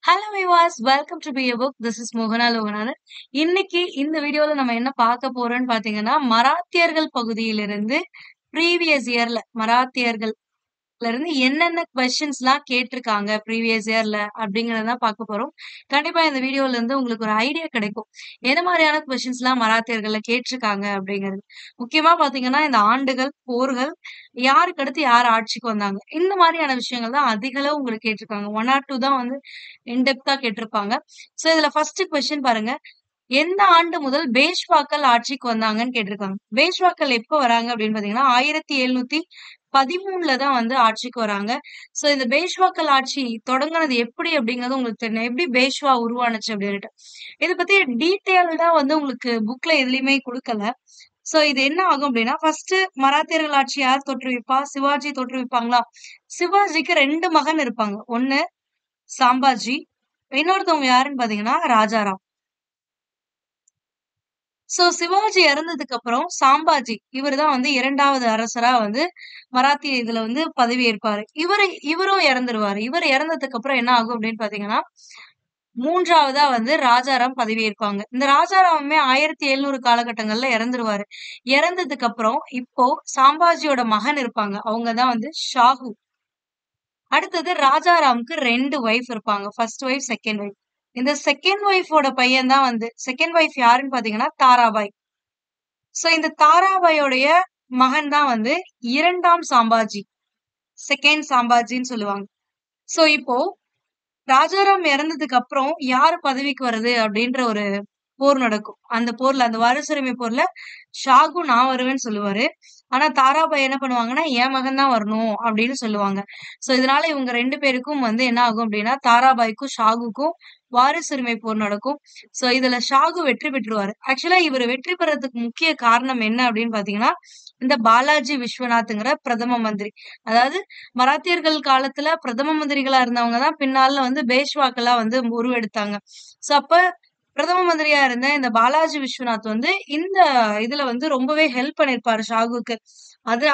Hello விவாஸ் welcome to be a book. This is மோகனா லோகநாதன். இன்னைக்கு இந்த வீடியோல நம்ம என்ன பார்க்க போறோம்னு பாத்தீங்கன்னா, மராத்தியர்கள் பகுதியிலிருந்து ப்ரீவியஸ் இயர்ல மராத்தியர்கள்ல இருந்து என்னென்ன கொஸ்டின்ஸ்லாம் கேட்டிருக்காங்க ப்ரீவியஸ் இயர்ல அப்படிங்கறத தான் பார்க்க போறோம். கண்டிப்பா இந்த வீடியோல இருந்து உங்களுக்கு ஒரு ஐடியா கிடைக்கும். என்ன மாதிரியான கொஸ்டின்ஸ்லாம் மராத்தியர்கள்ல கேட்டிருக்காங்க அப்படிங்கிறது. முக்கியமா பாத்தீங்கன்னா, இந்த ஆண்டுகள், போர்கள், யாருக்கு அடுத்து யார் ஆட்சிக்கு வந்தாங்க. இந்த மாதிரியான விஷயங்கள் தான் அதிக அளவு உங்களுக்கு கேட்டிருக்காங்க. 1 ஆர் 2 தான் வந்து இன்டெப்தா கேட்டிருப்பாங்க. சோ இதுல ஃபர்ஸ்ட் கொஸ்டின் பாருங்க. எந்த ஆண்டு முதல் பேஷ்வாக்கள் ஆட்சிக்கு வந்தாங்கன்னு கேட்டிருக்காங்க. பேஷ்வாக்கள் எப்ப வராங்க அப்படின்னு பாத்தீங்கன்னா 1713ல தான் வந்து ஆட்சிக்கு வராங்க. சோ இந்த பேஷ்வாக்கள் ஆட்சி தொடங்குனது எப்படி அப்படிங்கறது உங்களுக்கு தெரியும். எப்படி பேஷ்வா உருவானுச்சு அப்படின்ட்டு. இத பத்தி டீட்டெயில்டா வந்து உங்களுக்கு புக்ல எதுலயுமே குடுக்கல. சோ இது என்ன ஆகும் அப்படின்னா, ஃபர்ஸ்ட் மராத்தியர்கள் ஆட்சி யார் தோற்றுவிப்பா? சிவாஜி தோற்றுவிப்பாங்களா? சிவாஜிக்கு 2 மகன் இருப்பாங்க. ஒண்ணு சாம்பாஜி. இன்னொருத்தவங்க யாருன்னு பாத்தீங்கன்னா ராஜாராம். சோ சிவாஜி இறந்ததுக்கு அப்புறம் சாம்பாஜி இவர்தான் வந்து 2வது அரசரா வந்து மராத்திய இதுல வந்து பதவியேற்பாரு. இவரும் இறந்துருவாரு. இவர் இறந்ததுக்கு அப்புறம் என்ன ஆகும் அப்படின்னு பாத்தீங்கன்னா, 3வதா வந்து ராஜாராம் பதவியேற்பாங்க. இந்த ராஜாராமுமே 1700 காலகட்டங்கள்ல இறந்துருவாரு. இறந்ததுக்கு அப்புறம் இப்போ சாம்பாஜியோட மகன் இருப்பாங்க. அவங்கதான் வந்து ஷாஹு. அடுத்தது ராஜாராம்க்கு 2 ஒய்ஃப் இருப்பாங்க. First wife, second wife. இந்த செகண்ட் ஒய்ஃபோட பையன் தான் வந்து செகண்ட் ஒய்ஃப் யாருன்னு பாத்தீங்கன்னா தாராபாய். சோ இந்த தாராபாயோடைய மகன் தான் வந்து 2ஆம் சாம்பாஜி. செகண்ட் சாம்பாஜின்னு சொல்லுவாங்க. சோ இப்போ ராஜாராம் இறந்ததுக்கு அப்புறம் யாரு பதவிக்கு வருது அப்படின்ற ஒரு போர் நடக்கும். அந்த போர்ல அந்த வாரிசுரிமை போர்ல ஷாகு நான் வருவேன்னு சொல்லுவாரு. ஆனா தாராபாய் என்ன பண்ணுவாங்கன்னா, என் மகன் தான் வரணும் அப்படின்னு சொல்லுவாங்க. சோ இதனால இவங்க 2 பேருக்கும் வந்து என்ன ஆகும் அப்படின்னா, தாராபாய்க்கும் ஷாகுக்கும் வாரிசுரிமை போர் நடக்கும். சோ இதுல ஷாகு வெற்றி பெற்றுருவாரு. ஆக்சுவலா இவரு வெற்றி பெறதுக்கு முக்கிய காரணம் என்ன அப்படின்னு பாத்தீங்கன்னா, இந்த பாலாஜி விஸ்வநாத்ங்கிற பிரதம மந்திரி. அதாவது மராத்தியர்கள் காலத்துல பிரதம மந்திரிகளா இருந்தவங்க தான் பின்னால வந்து பேஷ்வாக்களா வந்து உருவெடுத்தாங்க. சோ அப்ப பிரதம மந்திரியா இருந்த இந்த பாலாஜி விஸ்வநாத் வந்து இந்த இதுல வந்து ரொம்பவே ஹெல்ப் பண்ணிருப்பாரு ஷாகுக்கு.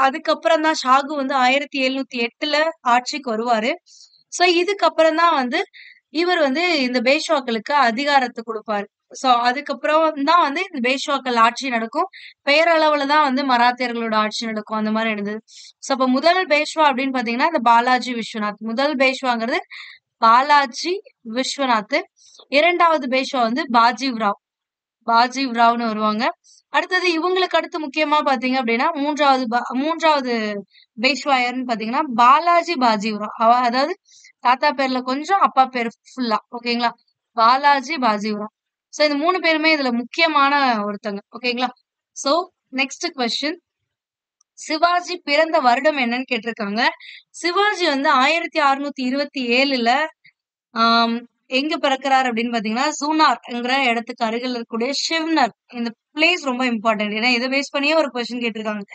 அதுக்கப்புறம் தான் ஷாகு வந்து 1708ல ஆட்சிக்கு வருவாரு. சோ இதுக்கப்புறம் தான் வந்து இவர் வந்து இந்த பேஷ்வாக்களுக்கு அதிகாரத்த குடுப்பாரு. சோ அதுக்கப்புறம் தான் வந்து இந்த பேஷ்வாக்கள் ஆட்சி நடக்கும். பெயரளவுல தான் வந்து மராத்தியர்களோட ஆட்சி நடக்கும். அந்த மாரி இருந்தது. சோ அப்ப முதல் பேஷ்வா அப்படின்னு பாத்தீங்கன்னா, இந்த பாலாஜி விஸ்வநாத். முதல் பேஷ்வாங்கிறது பாலாஜி விஸ்வநாத். 2வது பேஷ்வா வந்து பாஜீவ் ராவ். பாஜீவ் ராவ்னு வருவாங்க. அடுத்தது இவங்களுக்கு அடுத்து முக்கியமா பாத்தீங்க அப்படின்னா, 3வது பேஷ்வா யாருன்னு பாத்தீங்கன்னா, பாலாஜி பாஜீவ் ராவ். அதாவது தாத்தா பேர்ல கொஞ்சம், அப்பா பேரு ஃபுல்லா. ஓகேங்களா? பாலாஜி பாஜீவ் ராவ். சோ இந்த 3 பேருமே இதுல முக்கியமான ஒருத்தங்க. ஓகேங்களா? So next question. சிவாஜி பிறந்த வருடம் என்னன்னு கேட்டிருக்காங்க. சிவாஜி வந்து 1627ல ஆம், எங்க பிறக்கிறார் அப்படின்னு பாத்தீங்கன்னா, சூனார்ங்கிற இடத்துக்கு அருகில் இருக்கக்கூடிய ஷிவ்னர். இந்த பிளேஸ் ரொம்ப இம்பார்ட்டன்ட். ஏன்னா இதை பேஸ் பண்ணியே ஒரு கொஸ்டின் கேட்டிருக்காங்க.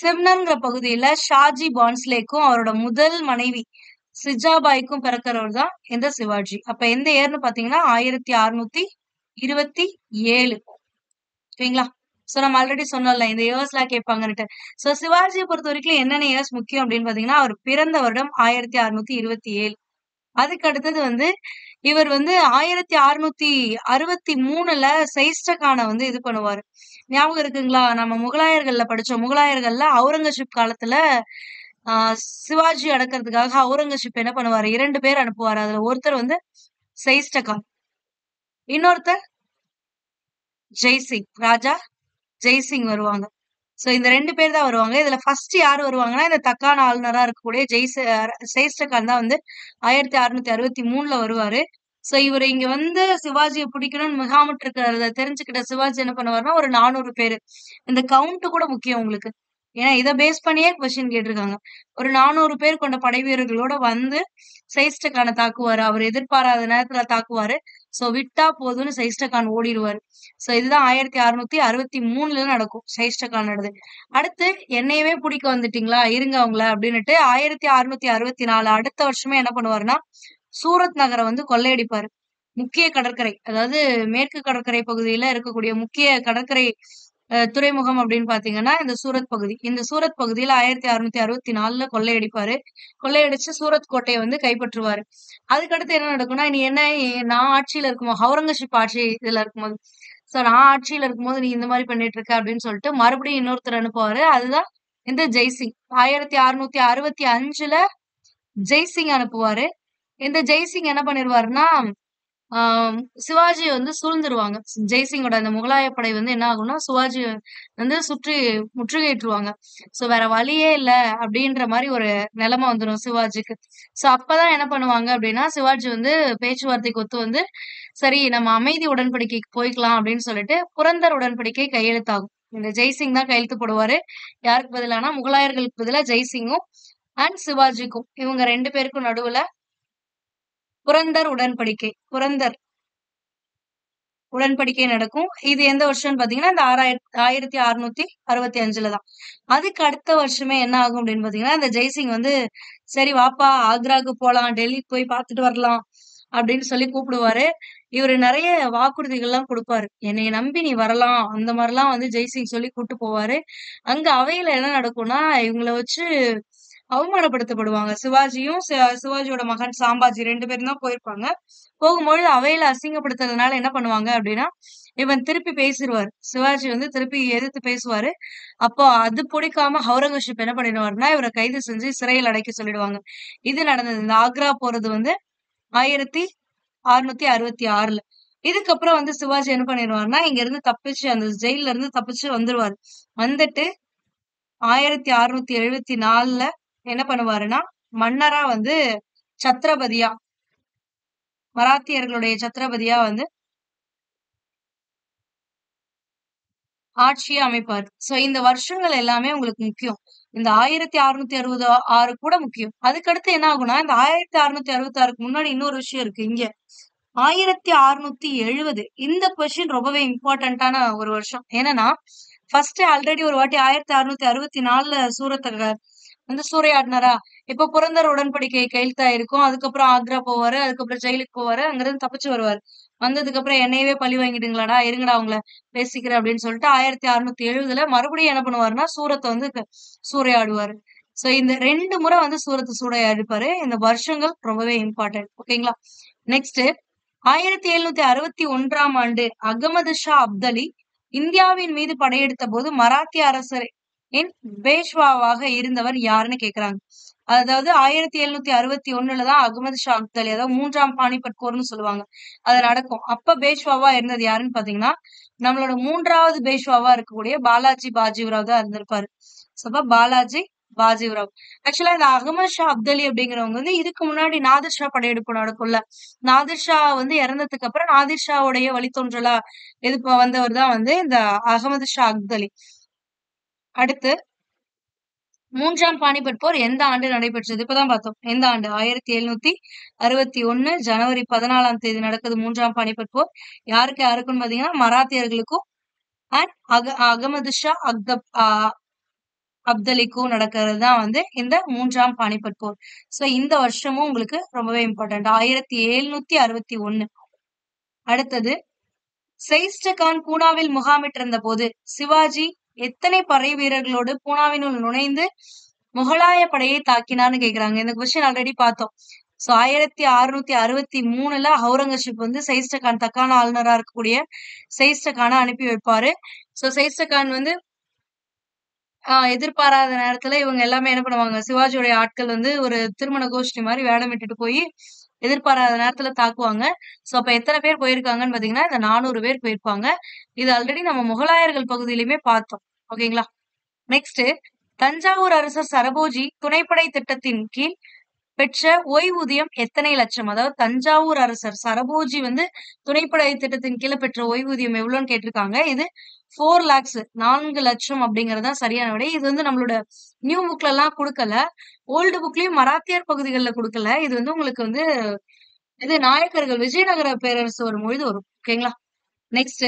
சிவ்னர்ங்கிற பகுதியில ஷாஜி பான்ஸ்லேக்கும் அவரோட முதல் மனைவி சிஜாபாய்க்கும் பிறக்கிறவர் தான் இந்த சிவாஜி. அப்ப எந்த இயர்னு பாத்தீங்கன்னா 1627. ஓகேங்களா? சோ நம்ம ஆல்ரெடி சொன்னோம்ல இந்த இயர்ஸ்லாம் கேட்பாங்கன்னுட்டு. சோ சிவாஜியை பொறுத்த வரைக்கும் என்னென்ன இயர்ஸ் முக்கியம் அப்படின்னு பாத்தீங்கன்னா, அவர் பிறந்த வருடம் 1627. அதுக்கு அடுத்தது வந்து இவர் வந்து 1663ல செய்ஸ்டகான வந்து இது பண்ணுவாரு. ஞாபகம் இருக்குங்களா? நம்ம முகலாயர்கள்ல படிச்சோம். முகலாயர்கள்ல அவுரங்கசீப் காலத்துல ஆ சிவாஜி அடக்குறதுக்காக அவுரங்கசீப் என்ன பண்ணுவாரு? 2 பேர் அனுப்புவாரு. அதுல ஒருத்தர் வந்து செய்ஸ்டகான். இன்னொருத்தர் ஜெய்சிங். ராஜா ஜெய்சிங் வருவாங்க. சோ இந்த 2 பேர் தான் வருவாங்க. இதுல ஃபர்ஸ்ட் யாரு வருவாங்கன்னா, இந்த தக்கான ஆளுநரா இருக்கக்கூடிய செய்ஸ்டகான் தான் வந்து 1663ல வருவாரு. சோ இவரு இங்க வந்து சிவாஜிய பிடிக்கணும்னு முகாமிட்டு இருக்கிறத தெரிஞ்சுக்கிட்ட சிவாஜி என்ன பண்ணுவாருன்னா, ஒரு 400 பேரு. இந்த கவுண்ட் கூட முக்கியம் உங்களுக்கு. ஏன்னா இத பேஸ் பண்ணியே கொஸ்டின் கேட்டிருக்காங்க. ஒரு 400 பேர் கொண்ட படை வீரர்களோட வந்து செய்ஸ்டகான தாக்குவாரு. அவர் எதிர்பாராத நேரத்துல தாக்குவாரு. சோ விட்டா போதும்னு செய்ஸ்டகான் ஓடிருவாரு. சோ இதுதான் 1663ல நடக்கும். செய்ஸ்டகான் நடந்தது. அடுத்து என்னையவே பிடிக்க வந்துட்டீங்களா? இருங்க அவங்கள அப்படின்னுட்டு 1664 அடுத்த வருஷமே என்ன பண்ணுவாருன்னா, சூரத் நகரம் வந்து கொள்ளையடிப்பாரு. முக்கிய கடற்கரை. அதாவது மேற்கு கடற்கரை பகுதியில இருக்கக்கூடிய முக்கிய கடற்கரை துறைமுகம் அப்படின்னு பாத்தீங்கன்னா இந்த சூரத் பகுதி. இந்த சூரத் பகுதியில 1664ல கொள்ளையடிப்பாரு. கொள்ளையடிச்சு சூரத் கோட்டைய வந்து கைப்பற்றுவாரு. அதுக்கடுத்து என்ன நடக்கும்னா, "நீ என்ன நான் ஆட்சியில இருக்கும்போது அவுரங்கசீப் ஆட்சி இதுல இருக்கும்போது, நான் ஆட்சியில இருக்கும்போது நீ இந்த மாரி பண்ணிட்டு இருக்க" அப்படின்னு சொல்லிட்டு மறுபடியும் இன்னொருத்தர் அனுப்புவாரு. அதுதான் இந்த ஜெய்சிங். 1665ல ஜெய்சிங் அனுப்புவாரு. இந்த ஜெய்சிங் என்ன பண்ணிருவாருன்னா, ஆம், சிவாஜிய வந்து சூழ்ந்துருவாங்க. ஜெய்சிங்கோட அந்த முகலாய படை வந்து என்ன ஆகும்னா, சிவாஜிய வந்து சுற்றி முற்றுகையிட்டுருவாங்க. வேற வழியே இல்ல அப்டின்ற மாரி ஒரு நெலைம வந்துரும் சிவாஜிக்கு. அப்பதான் என்ன பண்ணுவாங்க அப்டின்னா, சிவாஜி வந்து பேச்சுவார்த்தைக்கு ஒத்து வந்து, சரி நம்ம அமைதி உடன்படிக்கைக்கு போய்க்கலாம் அப்டின்னு சொல்லிட்டு, புரந்தர் உடன்படிக்கை கையெழுத்தாகும். இந்த ஜெய்சிங் தான் கையெழுத்து போடுவாரு. யாருக்கு பதிலானா, முகலாயர்களுக்கு பதிலா ஜெய்சிங்கும் அண்ட் சிவாஜிக்கும். இவங்க 2 பேருக்கும் நடுவுல புரந்தர் உடன்படிக்கை. புரந்தர் உடன்படிக்கை நடக்கும். இது எந்த வருஷம்னு பார்த்தீங்கன்னா, இந்த 1665ல தான். அதுக்கு அடுத்த வருஷமே என்ன ஆகும் அப்படின்னு பார்த்தீங்கன்னா, இந்த ஜெய்சிங் வந்து, "சரி வாப்பா ஆக்ராக்கு போலாம். டெல்லிக்கு போய் பார்த்துட்டு வரலாம்." அப்படின்னு சொல்லி கூப்பிடுவாரு. இவரு நெறைய வாக்குறுதிகள்லாம் குடுப்பாரு. "என்னைய நம்பி நீ வரலாம்." அந்த மாரிலாம் வந்து ஜெய்சிங் சொல்லி கூட்டு போவாரு. அங்க அவையில என்ன நடக்கும்னா, இவங்கள வச்சு அவமானப்படுத்தப்படுவாங்க. சிவாஜியோட மகன் சாம்பாஜி 2 பேரும் தான் போயிருப்பாங்க. போகும்பொழுது அவையில அசிங்கப்படுத்துறதுனால என்ன பண்ணுவாங்க அப்டின்னா, இவன் திருப்பி பேசிருவாரு. சிவாஜி வந்து திருப்பி எதிர்த்து பேசுவாரு. அப்போ அது பிடிக்காம அவுரங்கசீப் என்ன பண்ணிடுவாருன்னா, இவர கைது செஞ்சு சிறையில் அடைக்க சொல்லிடுவாங்க. இது நடந்தது. இந்த ஆக்ரா போறது வந்து 1666ல. இதுக்கப்புறம் வந்து சிவாஜி என்ன பண்ணிருவாருன்னா, இங்க இருந்து தப்பிச்சு அந்த ஜெயில்ல இருந்து தப்பிச்சு வந்துருவாரு. வந்துட்டு 1674ல என்ன பண்ணுவாருன்னா, மன்னரா வந்து சத்ரபதியா மராத்தியர்களுடைய சத்ரபதியா வந்து ஆட்சிய அமைப்பாரு. இந்த வருஷங்கள் எல்லாமே உங்களுக்கு முக்கியம். இந்த 1666 கூட முக்கியம். அதுக்கடுத்து என்ன ஆகும்னா, இந்த 1666க்கு முன்னாடி இன்னொரு விஷயம் இருக்கு இங்க. 1670 இந்த கொஸ்டின் ரொம்பவே இம்பார்ட்டன்ட்டான ஒரு வருஷம். என்னன்னா, ஃபர்ஸ்ட் ஆல்ரெடி ஒரு வாட்டி 1664ல சூரத்த வந்து சூறையாடினாரா? இப்ப புரந்தர் உடன்படிக்கை கையெழுத்தாயிருக்கும். அதுக்கப்புறம் ஆக்ரா போவாரு. அதுக்கப்புறம் ஜெயிலுக்கு போவாரு. அங்கிருந்து தப்பிச்சு வருவாரு. வந்ததுக்கப்புறம் என்னையவே பழி வாங்கிட்டீங்களாடா? இருங்கடா உங்கள பேசிக்கிறேன் அப்படின்னு சொல்லிட்டு 1670ல மறுபடியும் என்ன பண்ணுவாருன்னா, சூரத்த வந்து சூறையாடுவாரு. இந்த 2 முறை வந்து சூரத்த சூறையாடிருப்பாரு. இந்த வருஷங்கள் ரொம்பவே இம்பார்ட்டன்ட். ஓகேங்களா? நெக்ஸ்ட் 1761ஆம் ஆண்டு அகமது ஷா அப்தலி இந்தியாவின் மீது படையெடுத்தபோது மராத்திய அரசரின் பேஷ்வாவாக இருந்தவர் யாருன்னு கேக்குறாங்க. அதாவது 1761ல தான் அகமது ஷா அப்தலி, அதாவது 3ஆம் பானிபட் போர்ன்னு சொல்லுவாங்க. அது நடக்கும். அப்ப பேஷ்வாவா இருந்தது யாருன்னு பாத்தீங்கன்னா, நம்மளோட 3வது பேஷ்வாவா இருக்கக்கூடிய பாலாஜி பாஜிராவ் தான் இருந்திருப்பாரு. அப்ப பாலாஜி பாஜிராவ். ஆக்சுவலா இந்த அகமது ஷா அப்தலி அப்படிங்கிறவங்க வந்து இதுக்கு முன்னாடி நாதிர் ஷா படையெடுப்பு நடக்கும்ல. நாதிர் ஷா வந்து இறந்ததுக்கு அப்புறம் நாதிர் ஷாவுடைய வழித்தோன்றலா இது வந்தவர் தான் வந்து இந்த அகமது ஷா அப்தலி. அடுத்து 3ஆம் பானிபட் போர் எந்த ஆண்டு நடைபெற்றது? இப்பதான் பார்த்தோம். எந்த ஆண்டு? 1761 ஜனவரி 14ஆம் தேதி நடக்குது 3ஆம் பானிபட் போர். யாருக்குன்னு பார்த்தீங்கன்னா, மராத்தியர்களுக்கும் அண்ட் அகமது ஷா அப்தலிக்கும் நடக்கிறது தான் வந்து இந்த 3ஆம் பானிபட் போர். இந்த வருஷமும் உங்களுக்கு ரொம்பவே இம்பார்ட்டன்ட். 1761. அடுத்தது செயிஸ்ட கான் பூனாவில் முகாமிட்டிருந்த போது சிவாஜி எத்தனை படை வீரர்களோடு பூனாவினுள் நுழைந்து முகலாய படையை தாக்கினார்னு கேக்குறாங்க. இந்த கொஸ்டின் ஆல்ரெடி பார்த்தோம். 1663ல அவுரங்கசீப் வந்து செயிஸ்ட கான் தக்கான ஆளுநரா இருக்கக்கூடிய செயிஸ்ட கான அனுப்பி வைப்பாரு. செயிஸ்ட கான் வந்து எதிர்பாராத நேரத்துல இவங்க எல்லாமே என்ன பண்ணுவாங்க, சிவாஜியோட ஆட்கள் வந்து ஒரு திருமண கோஷ்டி மாரி வேடமிட்டுட்டு போய் எதிர்பாராத நேரத்துல தாக்குவாங்க. அப்ப எத்தன பேர் போயிருக்காங்கன்னு பார்த்தீங்கன்னா, இந்த 400 பேர் போயிருப்பாங்க. இது ஆல்ரெடி நம்ம முகலாயர்கள் பகுதியிலயுமே பார்த்தோம். ஓகேங்களா? நெக்ஸ்ட் தஞ்சாவூர் அரசர் சரபோஜி துணைப்படை திட்டத்தின் கீழ் பெற்ற ஓய்வூதியம் எத்தனை லட்சம்? அதாவது தஞ்சாவூர் அரசர் சரபோஜி வந்து துணைப்படை திட்டத்தின் கீழ பெற்ற ஓய்வூதியம் எவ்வளோன்னு கேட்டிருக்காங்க. இது 4 லாக்ஸ் 4 லட்சம் அப்படிங்கிறது தான் சரியான விடை. இது வந்து நம்மளோட நியூ புக்ல எல்லாம் குடுக்கல. ஓல்டு புக்லயும் மராத்தியர் பகுதிகள்ல குடுக்கல. இது வந்து உங்களுக்கு வந்து இது நாயக்கர்கள் விஜயநகர பேரரசு வரும்பொழுது வரும். ஓகேங்களா? நெக்ஸ்ட்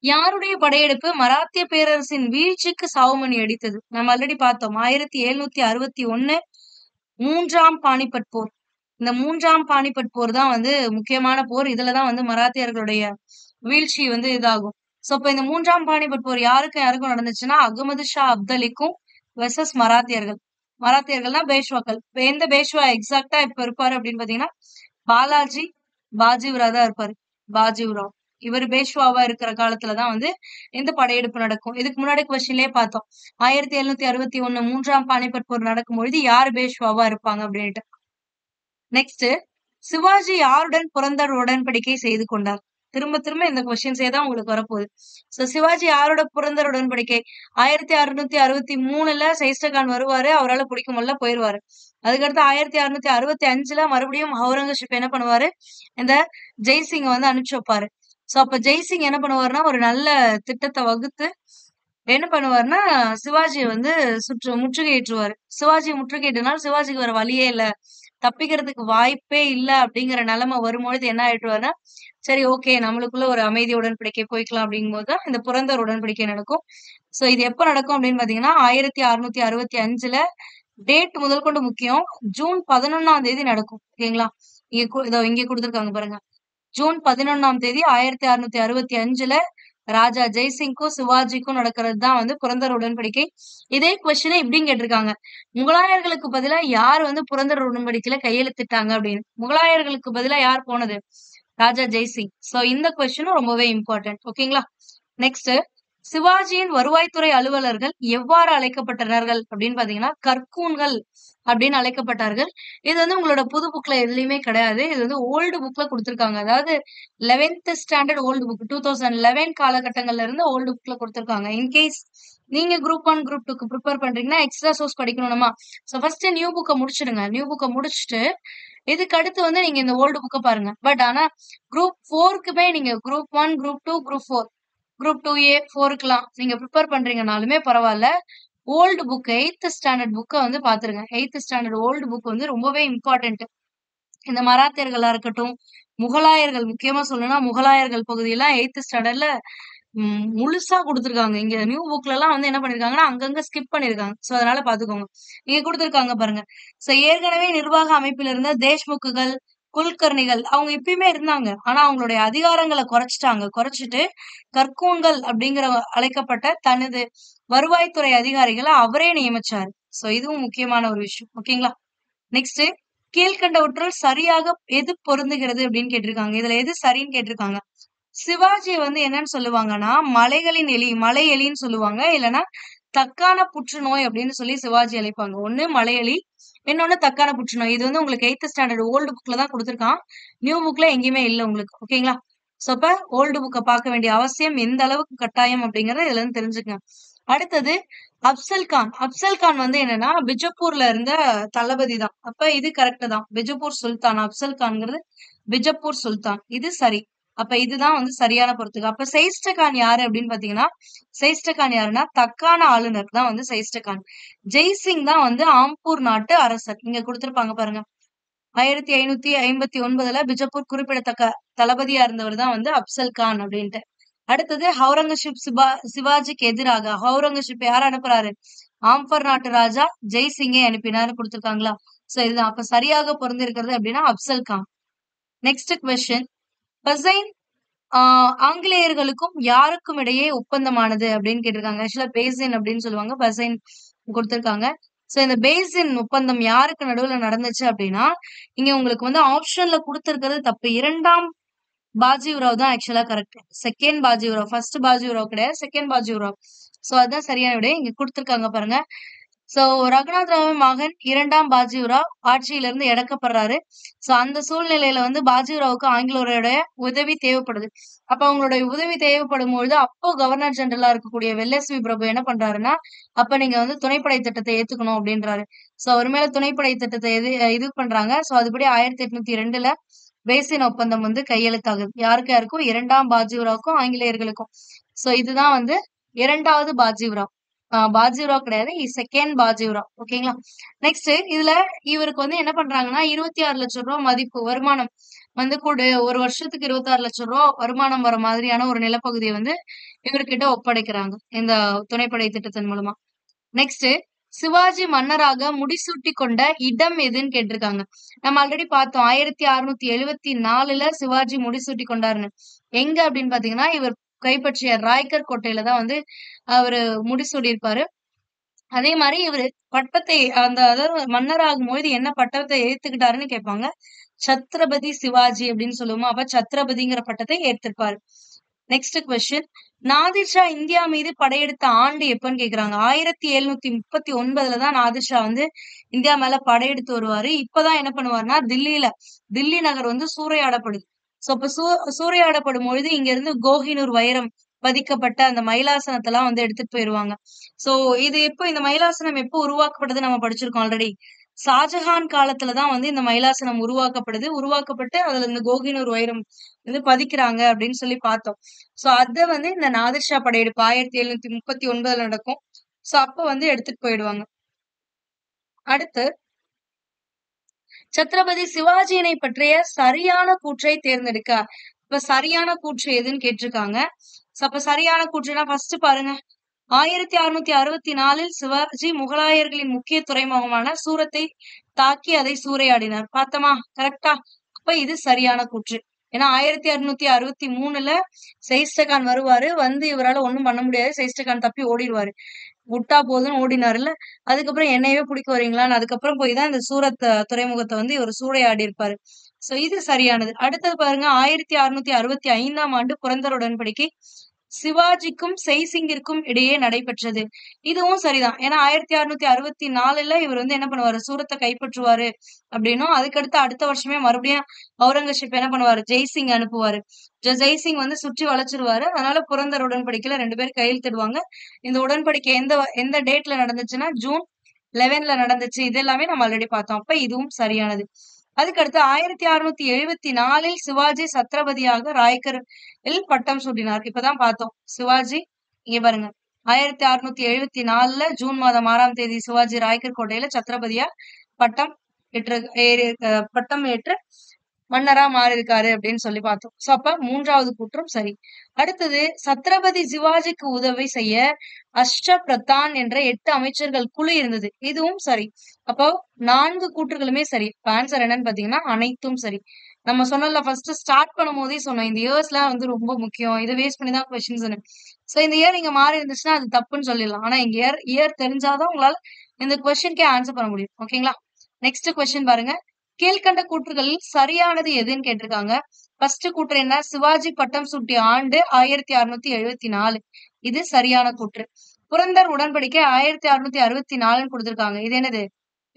யாருடைய படையெடுப்பு மராத்திய பேரரசின் வீழ்ச்சிக்கு சாவுமணி அடித்தது? நம்ம ஆல்ரெடி பார்த்தோம். 1761 3ஆம் பானிபட் போர். இந்த 3ஆம் பானிபட் போர் தான் வந்து முக்கியமான போர். இதுல தான் வந்து மராத்தியர்களுடைய வீழ்ச்சி வந்து இதாகும். சோ இப்ப இந்த மூன்றாம் பானிபட் போர் யாருக்கும் யாருக்கும் நடந்துச்சுன்னா அகமது ஷா அப்தலிக்கும் வெர்சஸ் மராத்தியர்கள். மராத்தியர்கள்னா பேஷ்வாக்கள். இப்ப எந்த பேஷ்வா எக்ஸாக்டா இப்ப இருப்பாரு அப்படின்னு பாத்தீங்கன்னா பாலாஜி பாஜிராவ் தான் இருப்பாரு. பாஜிராவ் இவர் பேஷ்வாவா இருக்கிற காலத்துலதான் வந்து இந்த படையெடுப்பு நடக்கும். இதுக்கு முன்னாடி கொஸ்டின்லயே பார்த்தோம் 1761 மூன்றாம் பானிபட் போர் நடக்கும்பொழுது யார் பேஷ்வாவா இருப்பாங்க அப்படின்ட்டு. நெக்ஸ்ட், சிவாஜி யாருடன் புரந்தர் உடன்படிக்கை செய்து கொண்டார்? திரும்ப திரும்ப இந்த கொஸ்டின்ஸே தான் உங்களுக்கு வரப்போகுது. சோ சிவாஜி யாரோட புரந்தர் உடன்படிக்கை 1663ல சைஸ்டகான் வருவாரு, அவரால பிடிக்க முடியல போயிருவாரு. அதுக்கடுத்து 1665ல மறுபடியும் அவுரங்கசீப் என்ன பண்ணுவாரு, இந்த ஜெய்சிங்க வந்து அனுப்பிச்சு வைப்பாரு. சோ அப்ப ஜெய்சிங் என்ன பண்ணுவாருன்னா ஒரு நல்ல திட்டத்தை வகுத்து என்ன பண்ணுவாருன்னா சிவாஜியை வந்து முற்றுகையிட்டுருவாரு. சிவாஜியை முற்றுகையிட்டனால சிவாஜிக்கு வேற வழியே இல்ல, தப்பிக்கிறதுக்கு வாய்ப்பே இல்ல அப்படிங்கிற நிலைமை வரும்பொழுது என்ன ஆயிட்டுவாருன்னா சரி ஓகே நம்மளுக்குள்ள ஒரு அமைதி உடன்படிக்கை போய்க்கலாம் அப்படிங்கும்போது தான் இந்த புரந்தர் உடன்படிக்கை நடக்கும். சோ இது எப்ப நடக்கும் அப்படின்னு பாத்தீங்கன்னா 1665ல டேட் முதல் கொண்டு முக்கியம். ஜூன் 11ஆம் தேதி நடக்கும். ஓகேங்களா, இதோ இங்க கொடுத்திருக்காங்க பாருங்க. ஜூன் 11ஆம் தேதி 1665ல ராஜா ஜெய்சிங்க்கும் சிவாஜிக்கும் நடக்கிறது தான் வந்து புரந்தர் உடன்படிக்கை. இதே கொஸ்டினை இப்படின்னு கேட்டிருக்காங்க, முகலாயர்களுக்கு பதிலா யார் வந்து புரந்தர் உடன்படிக்கையில கையெழுத்திட்டாங்க அப்படின்னு. முகலாயர்களுக்கு பதிலா யார் போனது? ராஜா ஜெய்சிங். சோ இந்த கொஸ்டினும் ரொம்பவே இம்பார்ட்டன்ட். ஓகேங்களா. நெக்ஸ்ட், சிவாஜியின் வருவாய்த்துறை அலுவலர்கள் எவ்வாறு அழைக்கப்பட்டனர்கள் அப்படின்னு பாத்தீங்கன்னா கற்கூன்கள் அப்படின்னு அழைக்கப்பட்டார்கள். இது வந்து உங்களோட புது புக்ல எதுலயுமே கிடையாது. இது வந்து ஓல்டு புக்ல கொடுத்திருக்காங்க. அதாவது 11th ஸ்டாண்டர்ட் ஓல்டு புக் 2011 காலகட்டங்கள்ல இருந்து ஓல்டு புக்ல கொடுத்திருக்காங்க. இன்கேஸ் நீங்க குரூப் 1 குரூப் 2க்கு ப்ரிப்பேர் பண்றீங்கன்னா எக்ஸ்ட்ரா சோர்ஸ் படிக்கணுமா, சோ ஃபர்ஸ்ட் நியூ புக்கை முடிச்சிடுங்க. நியூ புக்கை முடிச்சுட்டு இதுக்கு அடுத்து வந்து நீங்க இந்த ஓல்டு புக்கை பாருங்க. பட் ஆனா குரூப் 4க்குமே நீங்க group 1 group 2 group 4 group 2A 4க்குலாம் நீங்க ப்ரிப்பேர் பண்றீங்கனாலுமே பரவாயில்ல, ஓல்டு புக் 8th ஸ்டாண்டர்ட் புக்கை வந்து பாத்துருங்க. 8th ஸ்டாண்டர்ட் ஓல்டு புக் வந்து ரொம்பவே இம்பார்ட்டன்ட். இந்த மராத்தியர்களா இருக்கட்டும், முகலாயர்கள், முக்கியமா சொல்லணும்னா முகலாயர்கள் பகுதியெல்லாம் 8th ஸ்டாண்டர்ட்ல முழுசா கொடுத்திருக்காங்க. இங்க நியூ புக்ல எல்லாம் வந்து என்ன பண்ணிருக்காங்கன்னா அங்கங்க ஸ்கிப் பண்ணிருக்காங்க. சோ அதனால பாத்துக்கோங்க. இங்க கொடுத்திருக்காங்க பாருங்க. சோ ஏற்கனவே நிர்வாக அமைப்பில் இருந்த தேஷ்முக்குகள், குல்கர்ணிகள் அவங்க இப்பயுமே இருந்தாங்க. ஆனா அவங்களுடைய அதிகாரங்களை குறைச்சிட்டு கற்கூன்கள் அப்படிங்கிற அழைக்கப்பட்ட தனது வருவாய்த்துறை அதிகாரிகளை அவரே நியமிச்சாரு. சோ இதுவும் முக்கியமான ஒரு விஷயம். ஓகேங்களா. நெக்ஸ்ட், கீழ்கண்டவற்றுள் சரியாக எது பொருந்துகிறது அப்படின்னு கேட்டிருக்காங்க. இதுல எது சரின்னு கேட்டிருக்காங்க. சிவாஜியை வந்து என்னன்னு சொல்லுவாங்கன்னா மலைகளின் எலி, மலை எலின்னு சொல்லுவாங்க. இல்லைன்னா தக்கான புற்றுநோய் அப்படின்னு சொல்லி சிவாஜி அழைப்பாங்க. ஒண்ணு மலை எலி, இன்னொன்னு தக்கான புற்றுநோய். இது வந்து உங்களுக்கு 8th ஸ்டாண்டர்ட் ஓல்டு புக்ல தான் கொடுத்திருக்கான். நியூ புக்ல எங்கேயுமே இல்ல உங்களுக்கு. ஓகேங்களா. சோ அப்ப ஓல்டு புக்கை பார்க்க வேண்டிய அவசியம் எந்த அளவுக்கு கட்டாயம் அப்படிங்கறத இதுல இருந்து தெரிஞ்சுக்கங்க. அடுத்தது அப்சல் கான். அப்சல் கான் வந்து என்னன்னா பிஜப்பூர்ல இருந்த தளபதி தான். அப்ப இது கரெக்ட் தான். பிஜப்பூர் சுல்தான். அப்சல் கான்ங்கிறது பிஜப்பூர் சுல்தான். இது சரி. அப்ப இதுதான் வந்து சரியான பொறுத்துக்கு. அப்ப சைஸ்டகான் யாரு அப்படின்னு பாத்தீங்கன்னா சைஸ்டகான் யாருன்னா தக்கான ஆளுநர் தான் வந்து சைஸ்டகான். ஜெய்சிங் தான் வந்து ஆம்பூர் நாட்டு அரசர். இங்க கொடுத்திருப்பாங்க பாருங்க. 1559ல பிஜப்பூர் குறிப்பிடத்தக்க தளபதியா இருந்தவர் தான் வந்து அப்சல் கான் அப்படின்ட்டு. அடுத்தது அவுரங்கசீப் சிவாஜிக்கு எதிராக அவுரங்கசீப் யார அனுப்புறாரு? ஆம்பர் நாட்டு ராஜா ஜெய்சிங்கை அனுப்பினாரு கொடுத்திருக்காங்களா. சோ இதுதான் அப்ப சரியாக பொருந்திருக்கிறது அப்படின்னா அப்சல் கான். நெக்ஸ்ட் கொஸ்டின், பசைன் ஆங்கிலேயர்களுக்கும் யாருக்கும் இடையே ஒப்பந்தமானது அப்படின்னு கேட்டிருக்காங்க. ஆக்சுவலா பேசின் அப்படின்னு சொல்லுவாங்க, பசைன் கொடுத்திருக்காங்க. சோ இந்த பேசின் ஒப்பந்தம் யாருக்கு நடுவுல நடந்துச்சு அப்படின்னா இங்க உங்களுக்கு வந்து ஆப்ஷன்ல கொடுத்திருக்கிறது தப்பு. 2ஆம் பாஜிராவ் தான் ஆக்சுவலா correct. Second Bajirao, first Bajirao கிடையாது, செகண்ட் பாஜிராவ். சோ அதுதான் சரியான விட. இங்க கொடுத்திருக்காங்க பாருங்க. சோ ரகுநாத் ராவின் மகன் 2ஆம் பாஜிராவ் ஆட்சியில இருந்து இறக்கப்படுறாரு. சோ அந்த சூழ்நிலையில வந்து பாஜிராவுக்கு ஆங்கிலேயருடைய உதவி தேவைப்படுது. அப்ப அவங்களுடைய உதவி தேவைப்படும் பொழுது அப்போ கவர்னர் ஜெனரலா இருக்கக்கூடிய வெல்லஸ்வி பிரபு என்ன பண்றாருன்னா அப்ப நீங்க வந்து துணைப்படை திட்டத்தை ஏத்துக்கணும் அப்படின்றாரு. சோ அவர் மேல துணைப்படை திட்டத்தை இது பண்றாங்க. சோ அதுபடி 1802ல பேசின் ஒப்பந்தம் வந்து கையெழுத்தாகுது. யாருக்கு யாருக்கும்? 2ஆம் பாஜிராவுக்கும் ஆங்கிலேயர்களுக்கும். சோ இதுதான் வந்து 2வது பாஜிராவ். பாஜிராவ் கிடையாது, செகண்ட் பாஜிராவ். ஓகேங்களா. நெக்ஸ்ட், இதுல இவருக்கு வந்து என்ன பண்றாங்கன்னா 26 லட்சம் ரூபாய் மதிப்பு வருமானம் வந்து கூட ஒரு வருஷத்துக்கு 26 லட்சம் ரூபாய் வருமானம் வர மாதிரியான ஒரு நிலப்பகுதியை வந்து இவர்கிட்ட ஒப்படைக்கிறாங்க இந்த துணைப்படை திட்டத்தின் மூலமா. நெக்ஸ்ட், சிவாஜி மன்னராக முடிசூட்டி கொண்ட இடம் எதுன்னு கேட்டிருக்காங்க. நம்ம ஆல்ரெடி பார்த்தோம் 1674ல சிவாஜி முடிசூட்டி கொண்டாருன்னு. எங்க அப்படின்னு பாத்தீங்கன்னா இவர் கைப்பற்றிய ராய்கர் கோட்டையில தான் வந்து அவரு முடிசூடியிருப்பாரு. அதே மாரி இவரு பட்டத்தை அதாவது மன்னர் ஆகும்பொழுது என்ன பட்டத்தை ஏத்துக்கிட்டாருன்னு கேட்பாங்க. சத்ரபதி சிவாஜி அப்படின்னு சொல்லுவோமா, அப்ப சத்ரபதிங்கிற பட்டத்தை ஏத்திருப்பாரு. Next question. Nadir Shah India மீது படையெடுத்த ஆண்டு எப்பன்னு கேக்குறாங்க. 1739 தான் நாதிர் ஷா வந்து இந்தியா மேல படையெடுத்து வருவாரு. இப்பதான் என்ன பண்ணுவாருன்னா தில்லி நகர் வந்து சூறையாடப்படுது. சோ அப்ப சூறையாடப்படும் பொழுது இங்க இருந்து கோஹினூர் வைரம் பதிக்கப்பட்ட அந்த மயிலாசனத்தெல்லாம் வந்து எடுத்துட்டு போயிருவாங்க. சோ இது இந்த மயிலாசனம் எப்போ உருவாக்கப்பட்டது நம்ம படிச்சிருக்கோம் ஆல்ரெடி. ஷாஜஹான் காலத்துலதான் வந்து இந்த மயிலாசனம் உருவாக்கப்படுது. உருவாக்கப்பட்டு அதுல இந்த கோஹினூர் வைரம் வந்து பதிக்கிறாங்க அப்படின்னு சொல்லி பார்த்தோம். சோ அத வந்து இந்த நாதிர் ஷா படையெடுப்பு 1739 நடக்கும். சோ அப்ப வந்து எடுத்துட்டு போயிடுவாங்க. அடுத்து சத்ரபதி சிவாஜியினை பற்றிய சரியான கூற்றை தேர்ந்தெடுக்க. இப்ப சரியான கூற்று எதுன்னு கேட்டிருக்காங்க. அப்ப சரியான கூற்றுனா ஃபர்ஸ்ட் பாருங்க. 1664 சிவாஜி முகலாயர்களின் முக்கிய துறைமுகமான சூரத்தை தாக்கி அதை சூறையாடினார். பார்த்தோமா? கரெக்டா? அப்ப இது சரியான கூற்று. ஏன்னா 1663 செயிஸ்டகான் வருவாரு. வந்து இவரால ஒண்ணும் பண்ண முடியாது. செயிஸ்டகான் தப்பி ஓடிடுவாரு. விட்டா போதும்னு ஓடினாருல்ல. அதுக்கப்புறம் என்னையவே பிடிக்க வரீங்களான்னு அதுக்கப்புறம் போய் தான் இந்த சூரத் துறைமுகத்தை வந்து இவர் சூறையாடி இருப்பாரு. சோ இது சரியானது. அடுத்தது பாருங்க. 1665 ஆண்டு புரந்தர் உடன்படிக்கை சிவாஜிக்கும் செய்சிங்கிற்கும் இடையே நடைபெற்றது. இதுவும் சரிதான். ஏன்னா 1664 இவர் வந்து என்ன பண்ணுவாரு, சூரத்தை கைப்பற்றுவாரு அப்படின்னும், அதுக்கடுத்து அடுத்த வருஷமே மறுபடியும் அவுரங்கசீப் என்ன பண்ணுவாரு, ஜெய்சிங் அனுப்புவாரு. ஜெய்சிங் வந்து சுற்றி வளைச்சிருவாரு. அதனால புரந்தர் உடன்படிக்கையில 2 பேர் கையெழுத்திடுவாங்க. இந்த உடன்படிக்கை எந்த டேட்ல நடந்துச்சுன்னா ஜூன் 11 நடந்துச்சு. இது எல்லாமே நம்ம ஆல்ரெடி பார்த்தோம். அப்ப இதுவும் சரியானது. அதுக்கடுத்து 1674 சிவாஜி சத்ரபதியாக ராய்கரில் பட்டம் சூட்டினார். இப்பதான் பார்த்தோம். சிவாஜி இங்க பாருங்க. 1674 ஜூன் மாதம் 6ஆம் தேதி சிவாஜி ராய்கர் கோட்டையில சத்ரபதியா பட்டம் ஏற்று மன்னரா மாறி இருக்காரு அப்படின்னு சொல்லி பார்த்தோம். சோ அப்ப 3வது கூற்றும் சரி. அடுத்தது சத்ரபதி சிவாஜிக்கு உதவி செய்ய அஷ்டபிரதான் என்ற 8 அமைச்சர்கள் குழு இருந்தது. இதுவும் சரி. அப்போ 4 கூற்றுகளுமே சரி. ஆன்சர் என்னன்னு பாத்தீங்கன்னா அனைத்தும் சரி. நம்ம சொன்னல ஃபர்ஸ்ட் ஸ்டார்ட் பண்ணும் போதே சொன்னோம். இந்த இயர்ஸ்லாம் வந்து ரொம்ப முக்கியம். இதை வேஸ்ட் பண்ணி தான் கொஸ்டின்ஸ். சோ இந்த இயர் இங்க மாறி இருந்துச்சுன்னா அது தப்புன்னு சொல்லிடலாம். ஆனா இங்க இயர் தெரிஞ்சாதான் உங்களால இந்த கொஸ்டின்கே ஆன்சர் பண்ண முடியும். ஓகேங்களா? நெக்ஸ்ட் கொஸ்டின் பாருங்க. கீழ்கண்ட கூற்றுகளில் சரியானது எதுன்னு கேட்டிருக்காங்க. ஃபர்ஸ்ட் கூற்று என்ன? சிவாஜி பட்டம் சூட்டிய ஆண்டு 1674. இது சரியான கூற்று. புரந்தர் உடன்படிக்கை 1664 கொடுத்திருக்காங்க. இது என்னது?